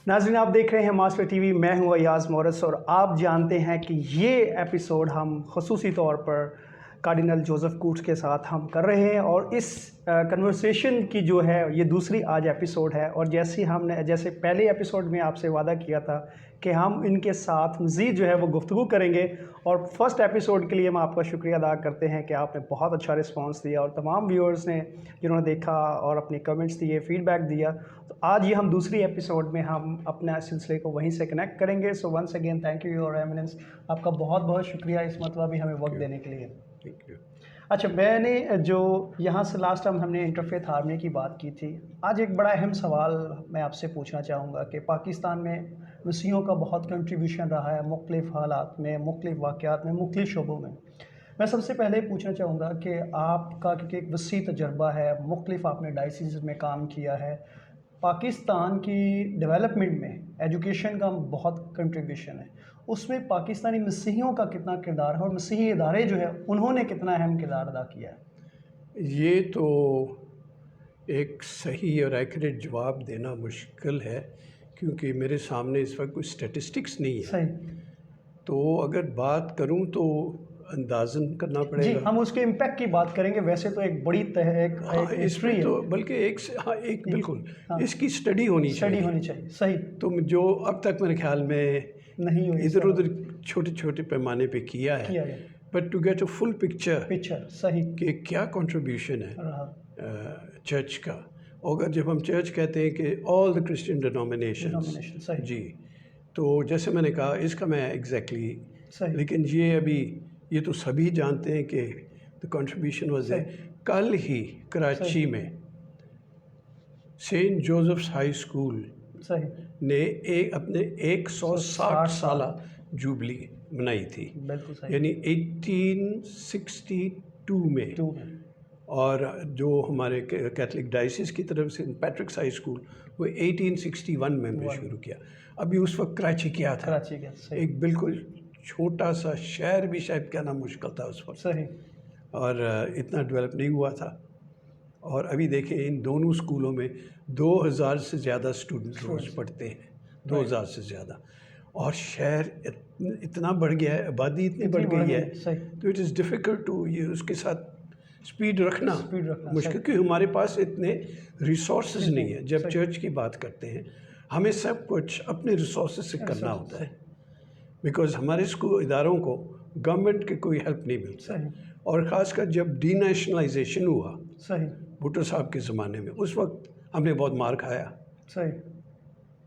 नाज़रीन, आप देख रहे हैं मास्टर टीवी। मैं हूं अयाज़ मोरस और आप जानते हैं कि ये एपिसोड हम ख़ुसूसी तौर पर कार्डिनल जोसेफ कूट्स के साथ हम कर रहे हैं और इस कन्वर्सेशन की जो है ये दूसरी आज एपिसोड है। और जैसे पहले एपिसोड में आपसे वादा किया था कि हम इनके साथ मज़ीद जो है वो गुफ्तगू करेंगे, और फर्स्ट एपिसोड के लिए हम आपका शुक्रिया अदा करते हैं कि आपने बहुत अच्छा रिस्पांस दिया और तमाम व्यूअर्स ने जिन्होंने देखा और अपने कमेंट्स दिए, फीडबैक दिया। तो आज ये हम दूसरी एपिसोड में हम अपना सिलसिले को वहीं से कनेक्ट करेंगे। So once again thank you your eminence, आपका बहुत बहुत शुक्रिया इस मरतबा भी हमें वक्त देने के लिए। Thank you. अच्छा, मैंने जो यहाँ से लास्ट टाइम हमने इंटरफेथ हार्मनी की बात की थी, आज एक बड़ा अहम सवाल मैं आपसे पूछना चाहूँगा कि पाकिस्तान में मसीहों का बहुत कंट्रीब्यूशन रहा है मुख्तलिफ़ हालात में, मुख्तलिफ़ वाक़यात में, मुख्तलिफ़ शोबों में। मैं सबसे पहले पूछना चाहूँगा कि आपका, क्योंकि एक वसी तजर्बा है, मुख्तलिफ़ आपने डायसिस में काम किया है, पाकिस्तान की डेवलपमेंट में एजुकेशन का बहुत कंट्रीब्यूशन है, उसमें पाकिस्तानी मसीहियों का कितना किरदार है और मसीही इदारे जो है उन्होंने कितना अहम किरदार अदा किया है? ये तो एक सही और एक्यूरेट जवाब देना मुश्किल है, क्योंकि मेरे सामने इस वक्त कोई स्टैटिस्टिक्स नहीं है। सही। तो अगर बात करूं तो अंदाज़न करना जी, पड़ेगा। हम उसके इम्पैक्ट की बात करेंगे। वैसे तो एक बड़ी एक हिस्ट्री है, तो बल्कि एक बिल्कुल हाँ, इसकी स्टडी होनी स्टडी होनी चाहिए। सही। तो जो अब तक मेरे ख्याल में नहीं हुई इधर उधर छोटे छोटे पैमाने पे किया है, गया but to get a full picture सही कि क्या कंट्रीब्यूशन है रहा। चर्च का। और जब हम चर्च कहते हैं कि ऑल द क्रिश्चियन डिनोमिनेशंस, सही। जी, तो जैसे मैंने कहा इसका मैं एग्जैक्टली सही। लेकिन ये तो सभी जानते हैं कि द कंट्रीब्यूशन वाज कल ही कराची में सेंट जोसेफ्स हाई स्कूल सही ने अपने 160 साला जुबली मनाई थी, बिल्कुल सही। यानी 1862 में। और जो हमारे कैथलिक डायसिस की तरफ से पैट्रिक्स हाई स्कूल वो 1861 में हमने शुरू किया। अभी उस वक्त कराची क्या था, एक बिल्कुल छोटा सा शहर भी शायद कहना मुश्किल था उस वक्त, सही। और इतना डेवलप नहीं हुआ था। और अभी देखें इन दोनों स्कूलों में 2000 से ज़्यादा स्टूडेंट रोज़ पढ़ते हैं, 2000 से ज़्यादा। और शहर इतना बढ़ गया है, आबादी इतनी बढ़ गई है, तो इट इज़ डिफ़िकल्ट टू ये उसके साथ स्पीड रखना मुश्किल, क्योंकि हमारे पास इतने रिसोर्सेज नहीं है। जब चर्च की बात करते हैं हमें सब कुछ अपने रिसोर्सेज से करना होता है, बिकॉज़ हमारे स्कूल इदारों को गवर्नमेंट की कोई हेल्प नहीं मिलती। और ख़ासकर जब डीनेशनलाइजेशन हुआ भुट्टो साहब के ज़माने में, उस वक्त हमने बहुत मार खाया।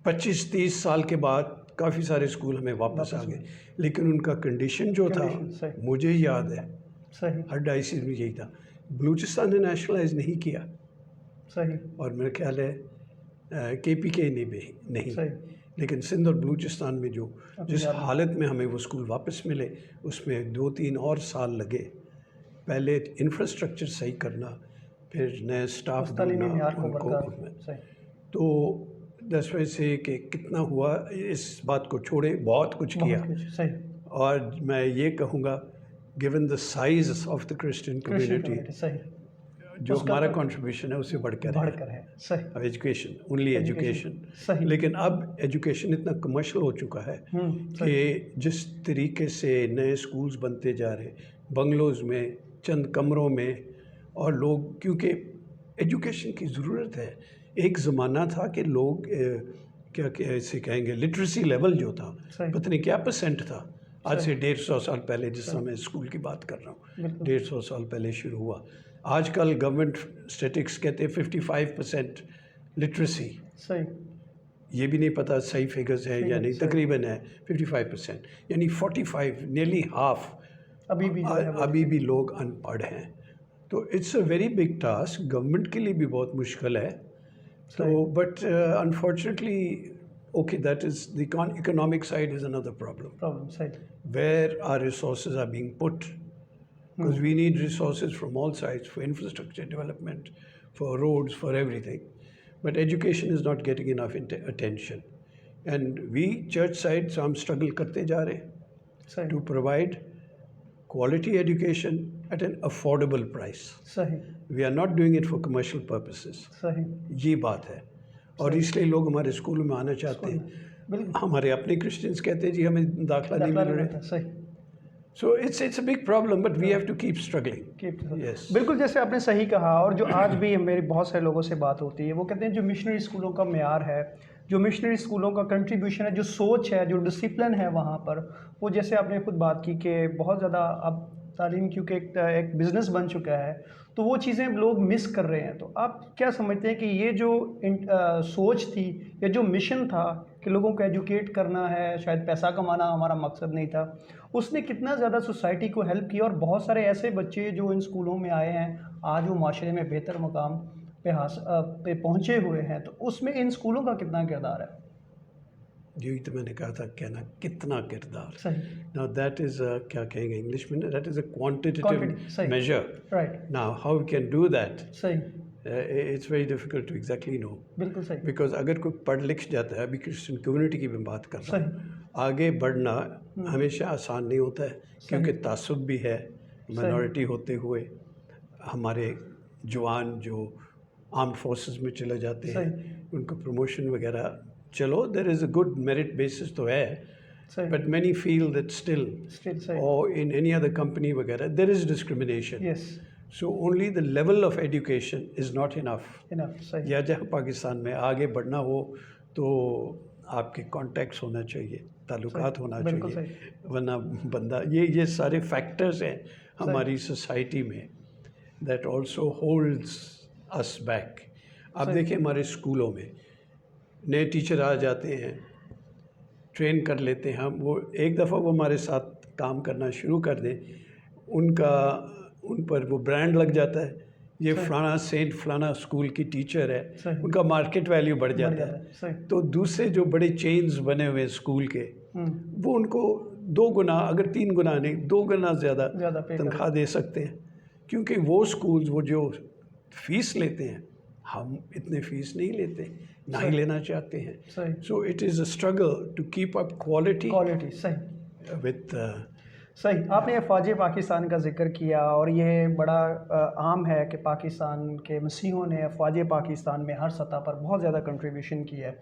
25-30 साल के बाद काफ़ी सारे स्कूल हमें वापस आ गए, लेकिन उनका कंडीशन जो था मुझे याद है हर डायसिस में यही था। बलूचिस्तान ने नेशनलाइज नहीं किया, और मेरा ख्याल है KPK ने भी नहीं, लेकिन सिंध और बलूचिस्तान में जिस हालत में हमें वो स्कूल वापस मिले उसमें 2-3 और साल लगे। पहले इंफ्रास्ट्रक्चर सही करना, फिर नए स्टाफ ढूंढना उनको। तो 10 वजह से कि कितना हुआ इस बात को छोड़े, बहुत कुछ किया। और मैं ये कहूँगा given the size of the Christian community, जो हमारा कंट्रीब्यूशन है उससे बढ़कर है एजुकेशन, ओनली एजुकेशन। लेकिन अब एजुकेशन इतना कमर्शियल हो चुका है कि जिस तरीके से नए स्कूल्स बनते जा रहे हैं, बंगलोज़ में चंद कमरों में, और लोग, क्योंकि एजुकेशन की ज़रूरत है। एक ज़माना था कि लोग क्या ऐसे कहेंगे, लिटरेसी लेवल जो था पता नहीं क्या % था। आज से 150 साल पहले, जिस समय स्कूल की बात कर रहा हूँ, 150 साल पहले शुरू हुआ। आजकल गवर्नमेंट स्टैटिस्टिक्स कहते हैं 55% लिटरेसी। ये भी नहीं पता सही फिगर्स है या नहीं, तकरीबन है 55%, यानी 45, नियरली हाफ अभी भी लोग अनपढ़ हैं। तो it's a very big task, government के लिए भी बहुत मुश्किल है। तो but unfortunately, okay, that is the economic side is another problem. Where our resources are being put, because we need resources from all sides for infrastructure development, for roads, for everything. But education is not getting enough attention. And we, church side, so हम struggle करते जा रहे to provide quality education at an affordable price. We are not doing it for commercial purposes. ये बात है। اور اس لیے لوگ ہمارے اسکول میں آنا چاہتے ہیں. ہمارے اپنے کرسچنس کہتے ہیں جی ہمیں داخلہ نہیں مل رہا. صحیح. So it's a big problem, but we have to keep struggling. Yes. بالکل جیسے آپ نے صحیح کہا. اور جو آج بھی میری بہت سارے لوگوں سے بات ہوتی ہے وہ کہتے ہیں جو مشنری اسکولوں کا معیار ہے, جو مشنری اسکولوں کا کنٹریبیوشن ہے, جو سوچ ہے, جو ڈسپلن ہے وہاں پر, وہ جیسے آپ نے خود بات کی کہ بہت زیادہ اب تعلیم کیونکہ ایک بزنس بن چکا ہے تو وہ چیزیں لوگ مس کر رہے ہیں. تو آپ کیا سمجھتے ہیں کہ یہ جو سوچ تھی یا جو مشن تھا کہ لوگوں کو ایجوکیٹ کرنا ہے, شاید پیسہ کمانا ہمارا مقصد نہیں تھا, اس نے کتنا زیادہ سوسائٹی کو ہیلپ کیا؟ اور بہت سارے ایسے بچے جو ان اسکولوں میں آئے ہیں آج وہ معاشرے میں بہتر مقام پہ پہنچے ہوئے ہیں, تو اس میں ان اسکولوں کا کتنا کردار ہے؟ یہی تو میں نے کہا تھا کہنا کتنا کردار. صحیح. Now that is کیا کہیں گے انگلش میں, that is a quantitative measure. Right. Now how we can do that, صحیح, it's very difficult to exactly know. بالکل صحیح. Because اگر کوئی پڑھ لکھ جاتا ہے, ابھی کرسچن کمیونٹی کی میں بات کر رہا ہوں, آگے بڑھنا ہمیشہ آسان نہیں ہوتا ہے کیونکہ تعصب بھی ہے. مائنورٹی ہوتے ہوئے ہمارے جوان جو آرمڈ فورسز میں چلے جاتے ہیں, ان کو پروموشن وغیرہ, چلو there is a good merit basis تو ہے, but many feel that still اور ان اینی ادر کمپنی وغیرہ there is discrimination. So only the level of education is not enough. یا جہاں پاکستان میں آگے بڑھنا ہو تو آپ کے کانٹیکٹس ہونا چاہیے, تعلقات ہونا چاہیے, ورنہ بندہ یہ سارے فیکٹرز ہیں ہماری سوسائٹی میں that also holds us back. آپ دیکھیں ہمارے اسکولوں میں نئے ٹیچر آ جاتے ہیں, ٹرین کر لیتے ہیں ہم, وہ ایک دفعہ وہ ہمارے ساتھ کام کرنا شروع کر دیں, ان پر وہ برانڈ لگ جاتا ہے, یہ فلانا سینٹ فلانا اسکول کی ٹیچر ہے, ان کا مارکیٹ ویلیو بڑھ جاتا ہے. تو دوسرے جو بڑے چینز بنے ہوئے اسکول کے, وہ ان کو 2 گنا اگر 3 گنا نہیں 2 گنا زیادہ تنخواہ دے سکتے ہیں, کیونکہ وہ اسکولز وہ جو فیس لیتے ہیں ہم اتنے فیس نہیں لیتے, نہ ہی لینا چاہتے ہیں. So it is a struggle to keep up quality with. صحیح. آپ نے افواج پاکستان کا ذکر کیا اور یہ بڑا عام ہے کہ پاکستان کے مسیحوں نے افواج پاکستان میں ہر سطح پر بہت زیادہ کنٹریبیوشن کی ہے.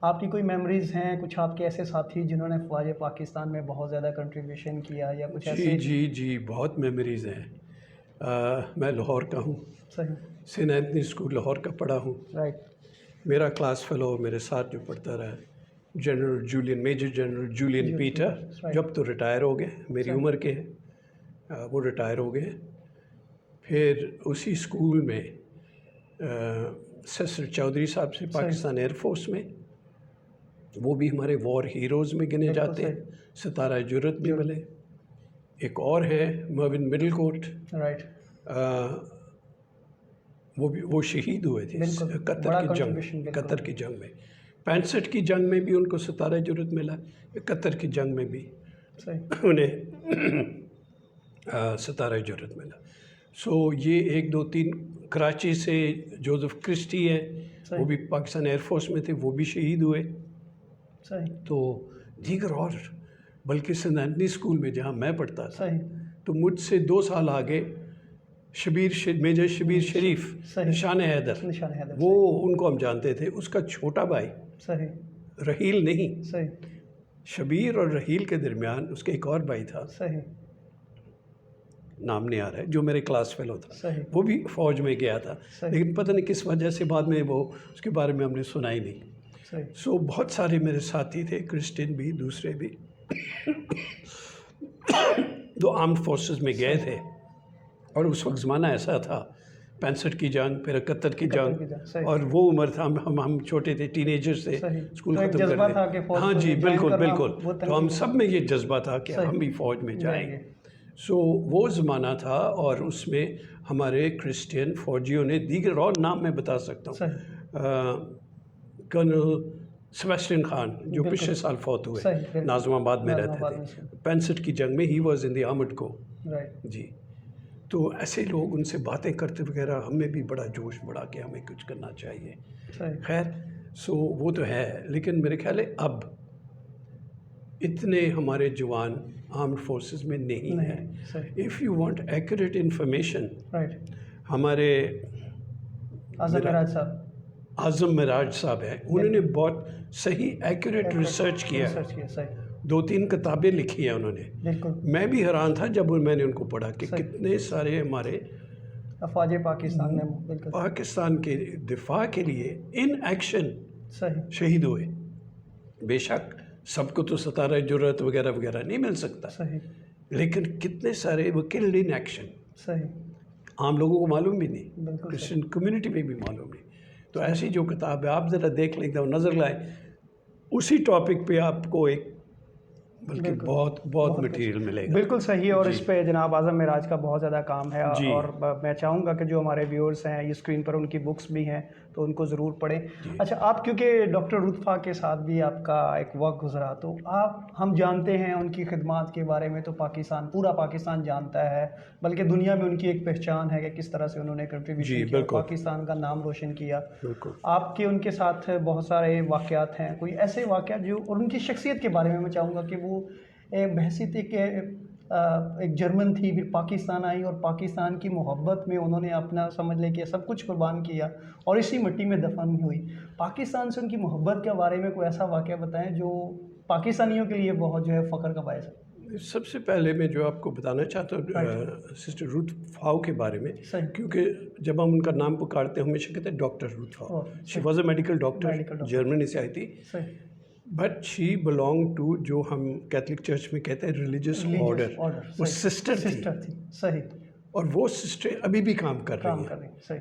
آپ کی کوئی میموریز ہیں, کچھ آپ کے ایسے ساتھی جنہوں نے افواج پاکستان میں بہت زیادہ کنٹریبیوشن کیا یا کچھ ایسے؟ جی بہت میموریز ہیں. میں لاہور کا ہوں, سینٹ اینتھنی اسکول لاہور کا پڑھا ہوں. رائٹ. میرا کلاس فیلو میرے ساتھ جو پڑھتا رہا میجر جنرل جولین پیٹر, جب تو ریٹائر ہو گئے, میری عمر کے ہیں, وہ ریٹائر ہو گئے. پھر اسی اسکول میں سسر چودھری صاحب سے پاکستان ایئر فورس میں, وہ بھی ہمارے وار ہیروز میں گنے جاتے ہیں, ستارہ جرت بھی ملے. ایک اور ہے مرون مڈل کوٹ, وہ شہید ہوئے تھے قطر کی جنگ میں. 65 کی جنگ میں بھی ان کو ستارہ جرت ملا, 71 کی جنگ میں بھی انہیں ستارہ جرت ملا. سو یہ 1 2 3 کراچی سے جوزف کرسٹی ہے, وہ بھی پاکستان ایئر فورس میں تھے, وہ بھی شہید ہوئے. تو دیگر اور بلکہ سینٹ اینتھنی اسکول میں جہاں میں پڑھتا تھا تو مجھ سے 2 سال آگے میجر شبیر شریف, نشان حیدر, وہ ان کو ہم جانتے تھے. اس کا چھوٹا بھائی رحیل نہیں, شبیر اور رحیل کے درمیان اس کے ایک اور بھائی تھا, نام نہیں آ رہا ہے, جو میرے کلاس فیلو تھا, وہ بھی فوج میں گیا تھا, لیکن پتہ نہیں کس وجہ سے بعد میں وہ اس کے بارے میں ہم نے سنا ہی نہیں. سو بہت سارے میرے ساتھی تھے, کرسچن بھی دوسرے بھی, جو آرمڈ فورسز میں گئے تھے. اور اس وقت زمانہ ایسا تھا, 65 کی جنگ, پھر 71 کی جنگ, اور وہ عمر تھا ہم چھوٹے تھے, ٹین ایجرز تھے, اسکول ختم کر دے. ہاں جی بالکل, تو ہم سب میں یہ جذبہ تھا کہ ہم بھی فوج میں جائیں گے. سو وہ زمانہ تھا, اور اس میں ہمارے کرسچین فوجیوں نے دیگر اور نام میں بتا سکتا ہوں, کرنل سیباسٹین خان جو پچھلے سال فوت ہوئے, ناظم آباد میں رہتے تھے, 65 کی جنگ میں he was in the armed کو. جی تو ایسے لوگ, ان سے باتیں کرتے وغیرہ ہمیں بھی بڑا جوش بڑھا کہ ہمیں کچھ کرنا چاہیے. خیر سو وہ تو ہے, لیکن میرے خیال ہے اب اتنے ہمارے جوان آرمڈ فورسز میں نہیں ہیں. If you want accurate information, ہمارے आज़म मराज साहब हैं, उन्होंने बहुत सही एक्यूरेट रिसर्च किया है, सही 2-3 किताबें लिखी हैं उन्होंने। बिल्कुल। मैं भी हैरान था जब मैंने उनको पढ़ा कि कितने सारे हमारे अफवाज पाकिस्तान ने बिल्कुल पाकिस्तान के दिफा के लिए इन एक्शन सही शहीद हुए। बेशक सबको तो सतारा जुर्रत वगैरह वगैरह नहीं मिल सकता, सही लेकिन कितने सारे वो किल्ड इन एक्शन, सही आम लोगों को मालूम भी नहीं, बिल्कुल क्रिश्चियन कम्युनिटी में भी मालूम नहीं। तो ऐसी जो किताब है आप ज़रा देख लें तो नज़र लाएं, उसी टॉपिक पे आपको एक बल्कि बहुत बहुत मटेरियल मिलेगा। बिल्कुल सही। और इस पे जनाब आज़म मराज का बहुत ज़्यादा काम है, जी। और मैं चाहूँगा कि जो हमारे व्यूअर्स हैं, ये स्क्रीन पर उनकी बुक्स भी हैं तो उनको ज़रूर पढ़ें। अच्छा, आप क्योंकि डॉक्टर रुतफ़ा के साथ भी आपका एक वक्त गुजरा, तो हम जानते हैं उनकी खिदमात के बारे में, तो पूरा पाकिस्तान जानता है, बल्कि दुनिया में उनकी एक पहचान है कि किस तरह से उन्होंने कंट्रीब्यूशन किया, पाकिस्तान का नाम रोशन किया। आपके उनके साथ बहुत सारे वाक़यात हैं, कोई ऐसे वाक़यात जो, और उनकी शख्सियत के बारे में मैं चाहूँगा कि वो बहसीत एक जर्मन थी, फिर पाकिस्तान आई और पाकिस्तान की मोहब्बत में उन्होंने अपना समझ ले कि सब कुछ कुर्बान किया और इसी मिट्टी में दफन हुई। पाकिस्तान से उनकी मोहब्बत के बारे में कोई ऐसा वाक़या बताएं जो पाकिस्तानियों के लिए बहुत जो है फ़ख्र का बायस है। सबसे पहले मैं जो आपको बताना चाहता हूँ सिस्टर रुथ फाओ के बारे में, क्योंकि जब हम उनका नाम पुकारते हैं हमेशा कहते हैं doctor Ruth Pfau. She was a medical doctor, जर्मनी से आई थी, बट शी बिलोंग टू, जो हम कैथलिक चर्च में कहते हैं, रिलीजियस ऑर्डर। वो सिस्टर थी। सही। और वो सिस्टर अभी भी काम कर रही हैं। सही।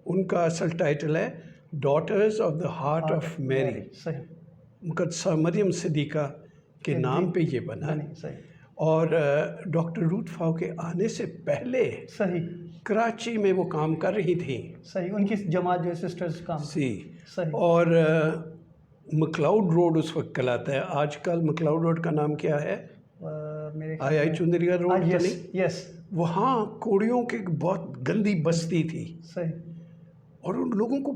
उनका असल टाइटल है daughters of the heart of Mary. सही। मुकद्दसा मरियम सिद्दीक़ा के नाम पे ये बना। सही। और डॉक्टर रुथ फाओ के आने से पहले सही कराची में वो काम कर रही थी। सही। उनकी जमात जो सिस्टर्स काम। सही। और मकलाउड रोड उस वक्त कहलाता है, आजकल मकलाउड रोड का नाम क्या है? आई चुंदरिया रोड। यस। वहाँ कोड़ियों की बहुत गंदी बस्ती थी। सही। और उन लोगों को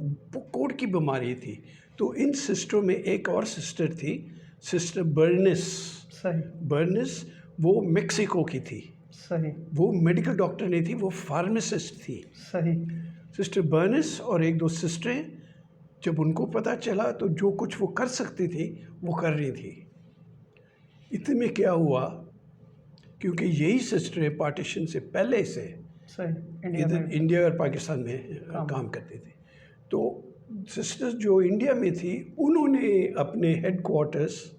कोड़ की बीमारी थी, तो इन सिस्टरों में एक और सिस्टर थी, सिस्टर बर्निस। सही। बर्निस वो मेक्सिको की थी। सही। वो मेडिकल डॉक्टर नहीं थी, वो फार्मासिस्ट थी। सही। सिस्टर बर्निस और एक दो सिस्टरें, जब उनको पता चला तो जो कुछ वो कर सकती थी वो कर रही थी। इतने में क्या हुआ, क्योंकि यही सिस्टरें पार्टीशन से पहले से इधर इंडिया और पाकिस्तान में काम करती थी, तो सिस्टर्स जो इंडिया में थी उन्होंने अपने हेड क्वार्टर्स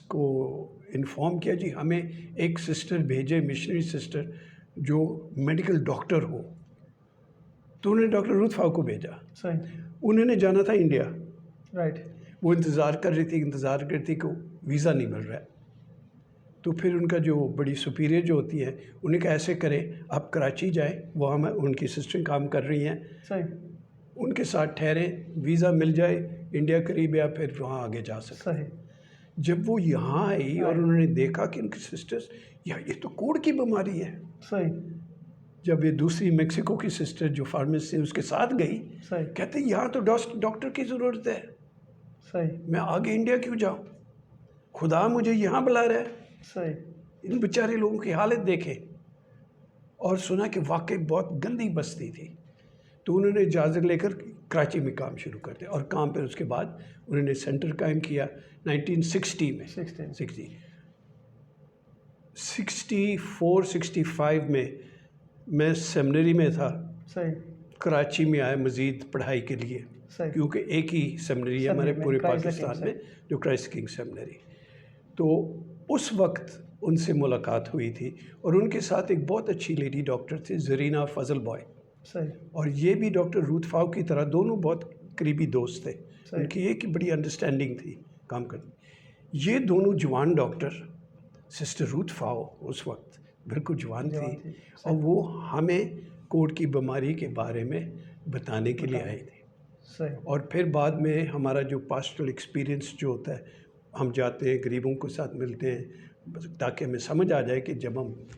को इन्फॉर्म किया, जी हमें एक सिस्टर भेजे, मिशनरी सिस्टर जो मेडिकल डॉक्टर हो। तो उन्होंने डॉक्टर रुथ फाओ को भेजा। सही। उन्होंने जाना था इंडिया। राइट। वो इंतज़ार करती कि वीज़ा नहीं मिल रहा है। तो फिर उनका जो बड़ी सुपीरियर जो होती है, उन्हें कहा ऐसे करें, आप कराची जाएं, वहाँ में उनकी सिस्टर काम कर रही हैं। सही। उनके साथ ठहरें, वीज़ा मिल जाए, इंडिया करीब है, फिर वहाँ आगे जा सकते। सही। जब वो यहाँ आई और उन्होंने देखा कि उनकी सिस्टर्स, ये तो कोड़ की बीमारी है। सही। जब ये दूसरी मेक्सिको की सिस्टर जो फार्मेसिस्ट है उसके साथ गई, कहते यहाँ तो डॉक्टर की ज़रूरत है। सही। मैं आगे इंडिया क्यों जाऊँ, खुदा मुझे यहाँ बुला रहा है। सही। इन बेचारे लोगों की हालत देखे और सुना कि वाकई बहुत गंदी बस्ती थी, तो उन्होंने इजाज़त लेकर कराची में काम शुरू कर दिया। और काम पर उसके बाद उन्होंने सेंटर कायम किया 1960 में। 64-65 में मैं सेमिनरी में था। सही। कराची में आया मज़ीद पढ़ाई के लिए, क्योंकि एक ही सेमिनरी है हमारे पूरे पाकिस्तान में, जो क्राइस्ट किंग सेमिनरी। तो उस वक्त उनसे मुलाकात हुई थी और उनके साथ एक बहुत अच्छी लेडी डॉक्टर थी, ज़रीना फजल बॉय। सही। और ये भी डॉक्टर रुथ फाओ की तरह दोनों बहुत करीबी दोस्त थे। उनकी एक ही बड़ी अंडरस्टैंडिंग थी काम करने। ये दोनों जवान डॉक्टर, सिस्टर रुथ फाओ उस वक्त बिल्कुल जवान थी और वो हमें कोड़ की बीमारी के बारे में बताने के लिए आई थी। और फिर बाद में हमारा जो पास्टरल एक्सपीरियंस जो होता है, हम जाते हैं, गरीबों के साथ मिलते हैं, ताकि हमें समझ आ जाए कि जब हम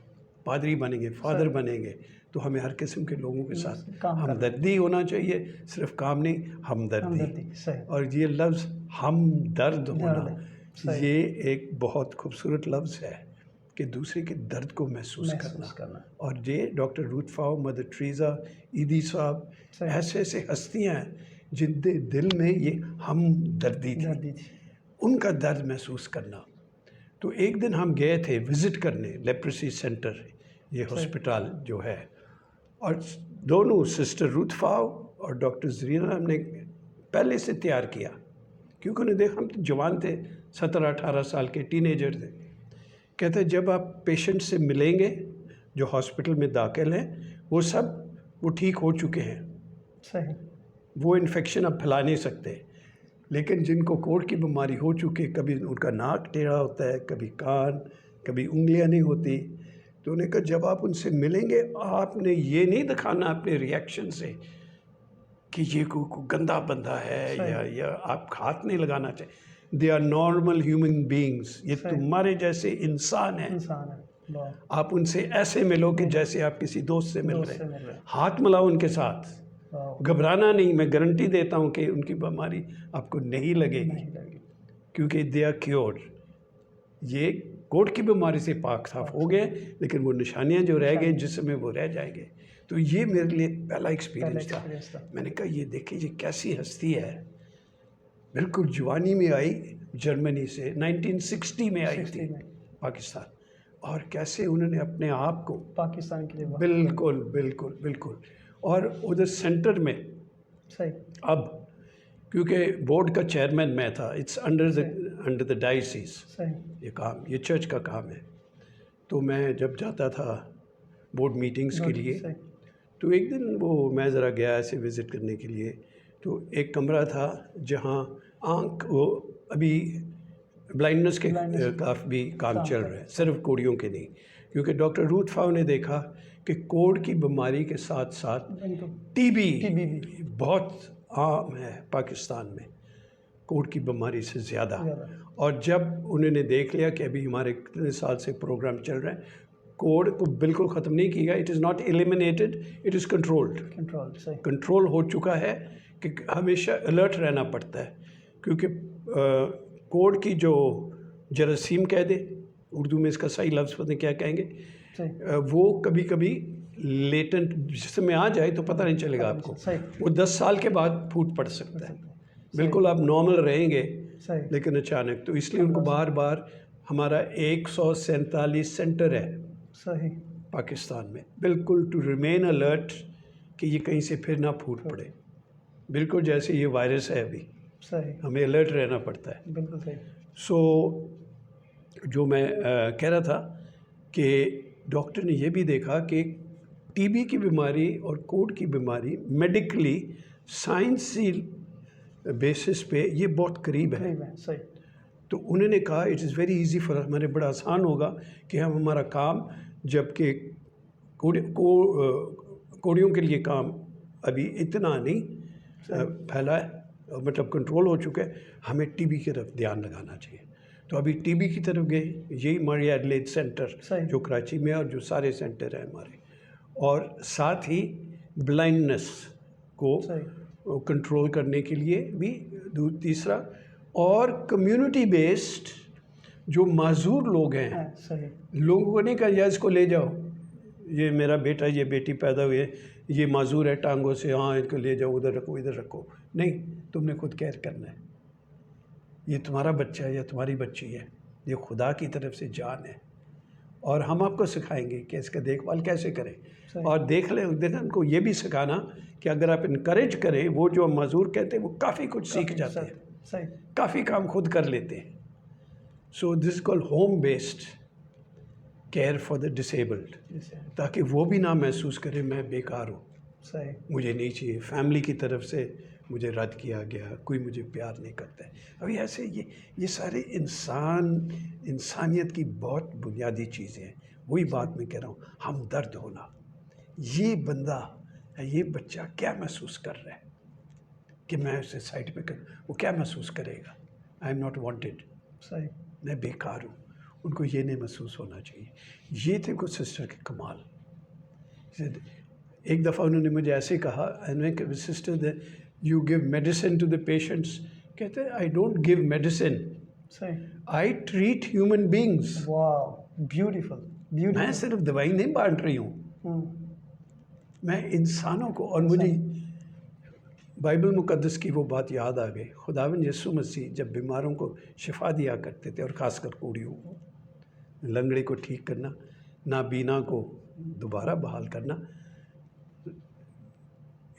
पादरी बनेंगे, फादर बनेंगे, तो हमें हर किस्म के लोगों के साथ हमदर्दी होना चाहिए। सिर्फ काम नहीं, हमदर्दी। और ये लफ्ज़ हमदर्द होना, ये एक बहुत खूबसूरत लफ्ज़ है कि दूसरे के दर्द को महसूस करना। और ये डॉक्टर रुथ फाओ, मदर टेरेसा, ईदी साहब, ऐसे ऐसे हस्तियाँ हैं جن کے دل میں یہ ہم دردی تھی، ان کا درد محسوس کرنا. تو ایک دن ہم گئے تھے وزٹ کرنے لیپریسی سینٹر، یہ ہاسپٹل جو ہے، اور دونوں سسٹر روت فاؤ اور ڈاکٹر زرینہ ہم نے پہلے سے تیار کیا، کیونکہ انہیں دیکھا ہم جوان تھے، 17-18 سال کے ٹین ایجر تھے. کہتے جب آپ پیشنٹ سے ملیں گے جو ہاسپٹل میں داخل ہیں، وہ ٹھیک ہو چکے ہیں، صحیح، وہ انفیکشن اب پھیلا نہیں سکتے. لیکن جن کو کوڑ کی بیماری ہو چکی، کبھی ان کا ناک ٹیڑھا ہوتا ہے، کبھی کان، کبھی انگلیاں نہیں ہوتی، تو انہیں کہا جب آپ ان سے ملیں گے آپ نے یہ نہیں دکھانا اپنے ریئیکشن سے کہ یہ کوئی گندا بندہ ہے یا آپ ہاتھ نہیں لگانا چاہیے. They are normal human beings, یہ تمہارے جیسے انسان ہیں. آپ ان سے ایسے ملو کہ جیسے آپ کسی دوست سے مل رہے ہیں، ہاتھ ملاؤ ان کے ساتھ، گھبرانا نہیں. میں گارنٹی دیتا ہوں کہ ان کی بیماری آپ کو نہیں لگے گی، کیونکہ دے آر کیورڈ. یہ کوڑ کی بیماری سے پاک صاف ہو گئے، لیکن وہ نشانیاں جو رہ گئے جسم میں وہ رہ جائیں گے. تو یہ میرے لیے پہلا ایکسپیرینس تھا. میں نے کہا یہ دیکھیں یہ کیسی ہستی ہے، بالکل جوانی میں آئی جرمنی سے، 1960 میں آئی تھی پاکستان، اور کیسے انہوں نے اپنے آپ کو پاکستان کے لیے بالکل بالکل بالکل. اور ادھر سینٹر میں اب کیونکہ بورڈ کا چیئرمین میں تھا، اٹس انڈر دا ڈائسیس، یہ کام یہ چرچ کا کام ہے. تو میں جب جاتا تھا بورڈ میٹنگز کے لیے، تو ایک دن میں ذرا گیا ایسے وزٹ کرنے کے لیے، تو ایک کمرہ تھا جہاں آنکھ وہ ابھی بلائنڈنس کے کافی کام چل رہا ہے، صرف کوڑیوں کے نہیں، کیونکہ ڈاکٹر روت فاؤ نے دیکھا کہ کوڑ کی بیماری کے ساتھ ساتھ ٹی بی بہت عام ہے پاکستان میں، کوڑ کی بیماری سے زیادہ. اور جب انہوں نے دیکھ لیا کہ ابھی ہمارے کتنے سال سے پروگرام چل رہے ہیں، کوڑ کو بالکل ختم نہیں کیا، it is not eliminated, it is controlled. Control ہو چکا ہے کہ ہمیشہ الرٹ رہنا پڑتا ہے، کیونکہ کوڑ کی جو جراثیم کہہ دیں، اردو میں اس کا صحیح لفظ پتہ نہیں کیا کہیں گے، وہ کبھی کبھی لیٹنٹ جسم میں آ جائے تو پتہ نہیں چلے گا آپ کو، وہ 10 سال کے بعد پھوٹ پڑ سکتا ہے. بالکل آپ نارمل رہیں گے لیکن اچانک. تو اس لیے ان کو بار بار، ہمارا 147 سینٹر ہے پاکستان میں، بالکل ٹو ریمین الرٹ کہ یہ کہیں سے پھر نہ پھوٹ پڑے. بالکل جیسے یہ وائرس ہے ابھی، ہمیں الرٹ رہنا پڑتا ہے. بالکل صحیح. سو جو میں کہہ رہا تھا کہ ڈاکٹر نے یہ بھی دیکھا کہ ٹی بی کی بیماری اور کوڑ کی بیماری میڈیکلی سائنسی بیسس پہ یہ بہت قریب ہے. تو انہوں نے کہا it is very easy for, ہمارے بڑا آسان ہوگا کہ ہم ہمارا کام، جب کہ کوڑیوں کے لیے کام ابھی اتنا نہیں پھیلا ہے، مطلب کنٹرول ہو چکا ہے، ہمیں ٹی بی کی طرف دھیان لگانا چاہیے. تو ابھی ٹی بی کی طرف گئے، یہی ماری ایڈلیڈ سینٹر جو کراچی میں اور جو سارے سینٹر ہیں ہمارے، اور ساتھ ہی بلائنڈنس کو کنٹرول کرنے کے لیے بھی تیسرا، اور کمیونٹی بیسڈ جو معذور لوگ ہیں، لوگوں کو نہیں کہا یا اس کو لے جاؤ، یہ میرا بیٹا یہ بیٹی پیدا ہوئی ہے، یہ معذور ہے ٹانگوں سے، ہاں ان کو لے جاؤ، ادھر رکھو ادھر رکھو. نہیں، تم نے خود کیئر کرنا ہے. یہ تمہارا بچہ ہے یا تمہاری بچی ہے، یہ خدا کی طرف سے جان ہے، اور ہم آپ کو سکھائیں گے کہ اس کا دیکھ بھال کیسے کریں. اور دیکھ لیں ان کو یہ بھی سکھانا کہ اگر آپ انکریج کریں، وہ جو معذور کہتے ہیں وہ کافی کچھ سیکھ جاتے ہیں، کافی کام خود کر لیتے ہیں. So this is call home based care for the disabled, تاکہ وہ بھی نہ محسوس کرے میں بیکار ہوں، مجھے نہیں چاہیے، فیملی کی طرف سے مجھے رد کیا گیا، کوئی مجھے پیار نہیں کرتا ہے. ابھی ایسے یہ سارے انسانیت کی بہت بنیادی چیزیں ہیں. وہی بات میں کہہ رہا ہوں، ہمدرد ہونا. یہ بندہ، یہ بچہ کیا محسوس کر رہا ہے کہ میں اسے سائڈ پہ کروں، وہ کیا محسوس کرے گا؟ آئی ایم ناٹ وانٹیڈ، میں بیکار ہوں. ان کو یہ نہیں محسوس ہونا چاہیے. یہ تھے کچھ سسٹر کے کمال. ایک دفعہ انہوں نے مجھے ایسے کہا، sister you give medicine to the patients. کہتے ہیں I don't give medicine, I treat human beings. میں صرف دوائی نہیں بانٹ رہی ہوں، میں انسانوں کو. اور مجھے बाइबल मुक़द्दस की वो बात याद आ गई, खुदावंद यीशु मसीह जब बीमारों को शिफा दिया करते थे और ख़ासकर कोढ़ियों को, लंगड़े को ठीक करना, नाबीना को दोबारा बहाल करना।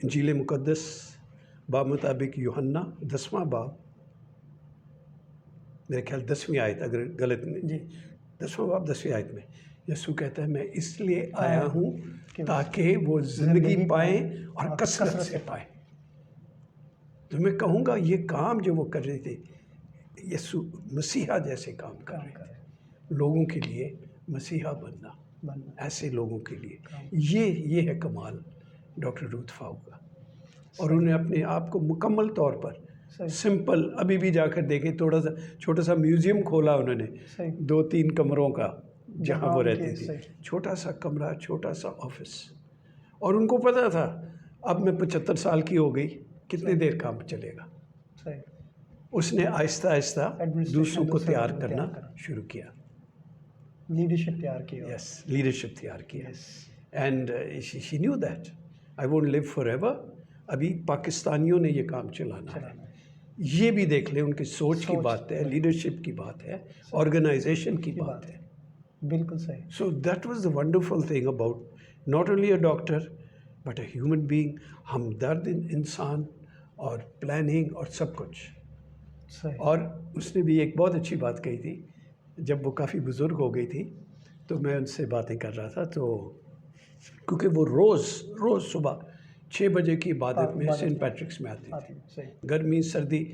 इंजील मुक़द्दस बामुताबिक यूहन्ना 10वां बाब, मेरे ख्याल 10वीं आयत, अगर गलत नहीं जी, 10वां बाब 10वीं आयत में यीशु कहता है मैं इसलिए आया हूँ ताकि वो ज़िंदगी पाएँ और कसरत से पाएँ। तो मैं कहूँगा ये काम जो वो कर रहे थे, यीशु मसीहा जैसे काम कर रहे थे, लोगों के लिए मसीहा बनना, ऐसे लोगों के लिए ये है कमाल डॉक्टर रूथ फाउ का। और उन्होंने अपने आप को मुकम्मल तौर पर सिंपल, अभी भी जाकर देखें, थोड़ा सा छोटा सा म्यूज़ियम खोला उन्होंने 2-3 कमरों का जहाँ वो रहती थी, छोटा सा कमरा, छोटा सा ऑफिस। और उनको पता था अब मैं 75 साल की हो गई, कितनी देर काम चलेगा। उसने आहिस्ता आहिस्ता दूसरों को तैयार करना शुरू किया, लीडरशिप तैयार किया। यस, लीडरशिप तैयार किया। And she knew that I won't live forever. अभी पाकिस्तानियों ने ये काम चलाना है। ये भी देख ले, उनकी सोच की बात है, लीडरशिप की बात है, ऑर्गेनाइजेशन की बात है। बिल्कुल सही। So that was the wonderful thing about not only a doctor but a human being, हमदर्द इंसान और प्लानिंग और सब कुछ सही। और उसने भी एक बहुत अच्छी बात कही थी, जब वो काफ़ी बुज़ुर्ग हो गई थी तो मैं उनसे बातें कर रहा था, तो क्योंकि वो रोज़ सुबह 6 बजे की इबादत में सेंट पैट्रिक्स में आती थी। गर्मी सर्दी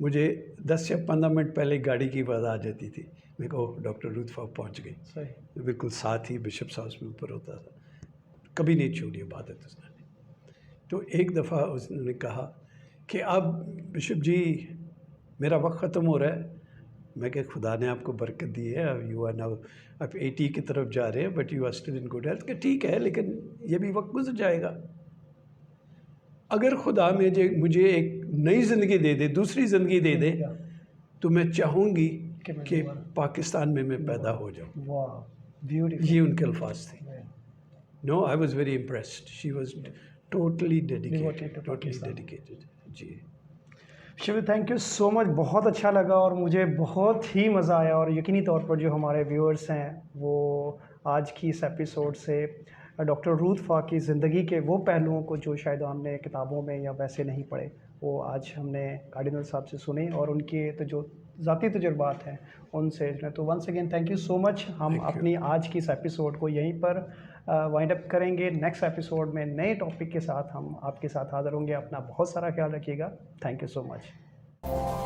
मुझे 10 या 15 मिनट पहले गाड़ी की आवाज़ आ जाती थी, मेरे को डॉक्टर रूथ फाउ पहुँच गई। बिल्कुल साथ ही बिशप्स हाउस में ऊपर होता था, कभी नहीं छोड़ी इबादत उसने। तो एक दफ़ा उसने कहा कि अब बिशप जी मेरा वक्त ख़त्म हो रहा है। मैं क्या, खुदा ने आपको बरकत दी है, यू आर नाउ आप 80 की तरफ जा रहे हैं but you are still in good health. कि ठीक है, लेकिन ये भी वक्त गुजर जाएगा। अगर खुदा मुझे एक नई ज़िंदगी दे दे, दूसरी ज़िंदगी दे दे, तो मैं चाहूँगी कि पाकिस्तान में मैं पैदा हो जाऊँ। ये उनके अल्फाज थे। No, I was very impressed. She was totally dedicated. जी Shiv, thank you so much, बहुत अच्छा लगा और मुझे बहुत ही मज़ा आया। और यकीनी तौर पर जो हमारे व्यूअर्स हैं वो आज की इस एपिसोड से डॉक्टर रूथ फाउ की ज़िंदगी के वो पहलुओं को जो शायद हमने किताबों में या वैसे नहीं पढ़े, वो आज हमने कार्डिनल साहब से सुने और उनके तो जो ज़ाती तजुर्बात हैं उनसे। तो once again thank you so much. हम अपनी आज की इस एपिसोड को यहीं पर वाइंड अप करेंगे। नेक्स्ट एपिसोड में नए टॉपिक के साथ हम आपके साथ हाज़िर होंगे। अपना बहुत सारा ख्याल रखिएगा। Thank you so much.